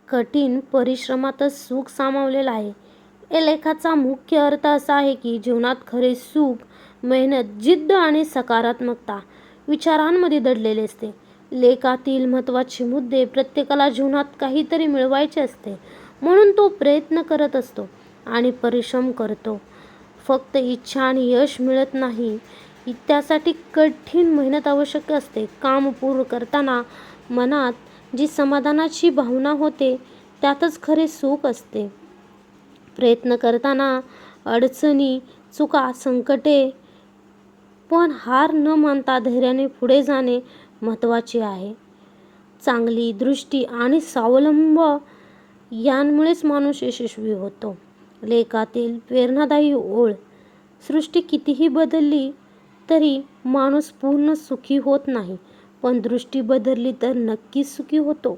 कठीण परिश्रमातच सुख सामावलेलं आहे. या लेखाचा मुख्य अर्थ असा आहे की जीवनात खरे सुख, मेहनत, जिद्द आणि सकारात्मकता विचारांमध्ये दडलेले असते. लेखातील महत्त्वाचे मुद्दे प्रत्येकाला जीवनात काहीतरी मिळवायचे असते, म्हणून तो प्रयत्न करत असतो आणि परिश्रम करतो. फक्त इच्छा आणि यश मिळत नाही, त्यासाठी कठीण मेहनत आवश्यक असते. काम पूर्ण करताना मनात जी समाधानाची भावना होते त्यातच खरे सुख असते. प्रयत्न करताना अडचणी, चुका, संकटे, पण हार न मानता धैर्याने पुढे जाणे महत्त्वाचे आहे. चांगली दृष्टी आणि स्वावलंब यांमुळेच माणूस यशस्वी होतो. लेखातील प्रेरणादायी ओळ, सृष्टी कितीही बदलली तरी माणूस पूर्ण सुखी होत नाही, पण दृष्टी बदलली तर नक्कीच सुखी होतो.